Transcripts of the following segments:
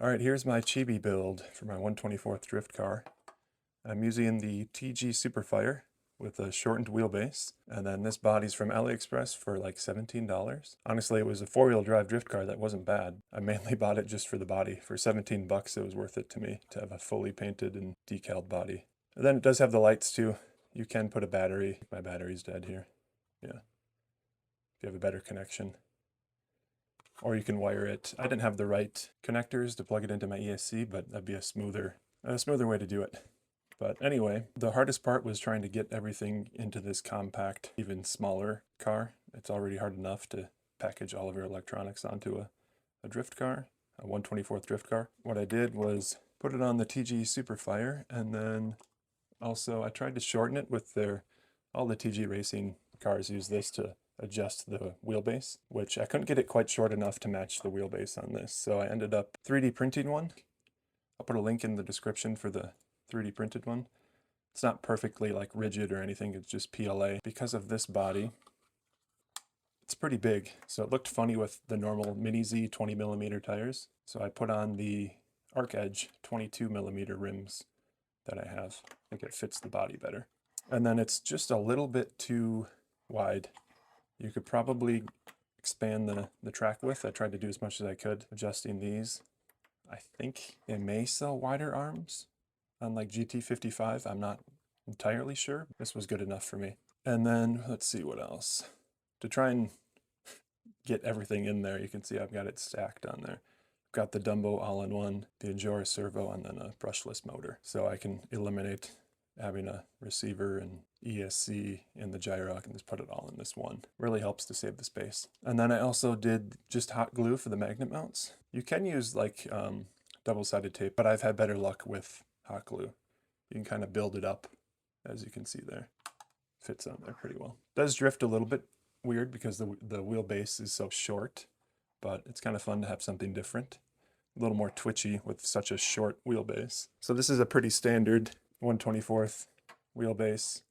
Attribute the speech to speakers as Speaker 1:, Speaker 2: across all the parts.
Speaker 1: Alright, here's my Chibi build for my 1/24th drift car. I'm using the TG Superfire with a shortened wheelbase, and then this body's from AliExpress for like $17. Honestly, it was a four-wheel drive drift car that wasn't bad. I mainly bought it just for the body. For 17 bucks, it was worth it to me to have a fully painted and decaled body. And then it does have the lights too. You can put a battery. My battery's dead here. Yeah. If you have a better connection. Or you can wire it. I didn't have the right connectors to plug it into my ESC, but that'd be a smoother way to do it. But anyway, the hardest part was trying to get everything into this compact, even smaller car. It's already hard enough to package all of your electronics onto a drift car, a 1/24th drift car. What I did was put it on the TG Superfire, and then also I tried to shorten it with all the TG racing cars use this to adjust the wheelbase, which I couldn't get it quite short enough to match the wheelbase on this. So I ended up 3D printing one. I'll put a link in the description for the 3D printed one. It's not perfectly like rigid or anything, it's just PLA. Because of this body, it's pretty big. So it looked funny with the normal Mini Z 20mm tires. So I put on the Arc Edge 22mm rims that I have. I think it fits the body better. And then it's just a little bit too wide. You could probably expand the track width. I tried to do as much as I could adjusting these. I think they may sell wider arms on like GT55. I'm not entirely sure. This was good enough for me. And then let's see what else. To try and get everything in there, you can see I've got it stacked on there. I've got the Dumbo all-in-one, the Endura servo, and then a brushless motor. So I can eliminate having a receiver and ESC in the gyro. I can just put it all in this one. Really helps to save the space. And then I also did just hot glue for the magnet mounts. You can use like double-sided tape, but I've had better luck with hot glue. You can kind of build it up, as you can see there. Fits on there pretty well. Does drift a little bit weird because the wheelbase is so short, but it's kind of fun to have something different. A little more twitchy with such a short wheelbase. So this is a pretty standard 1/24th wheelbase,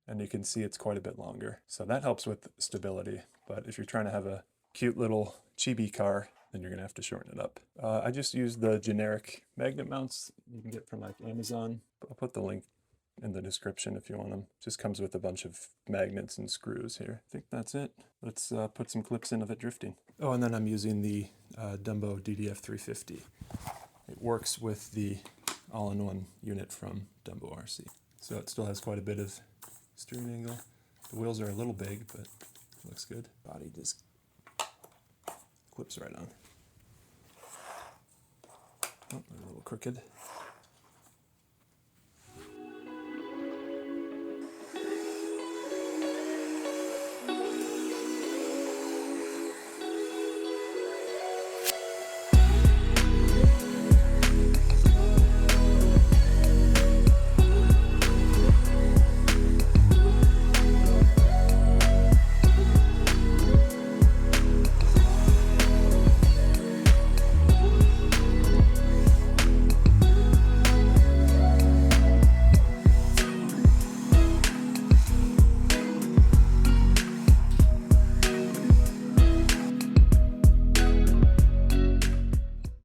Speaker 1: and you can see it's quite a bit longer. So that helps with stability, but if you're trying to have a cute little chibi car, then you're gonna have to shorten it up. I just used the generic magnet mounts you can get from like Amazon. I'll put the link in the description if you want them. Just comes with a bunch of magnets and screws here. I think that's it. Let's put some clips in of it drifting. Oh, and then I'm using the Dumbo DDF350. It works with the all-in-one unit from DumboRC. So it still has quite a bit of steering angle. The wheels are a little big, but it looks good. Body just clips right on. Oh, they're a little crooked.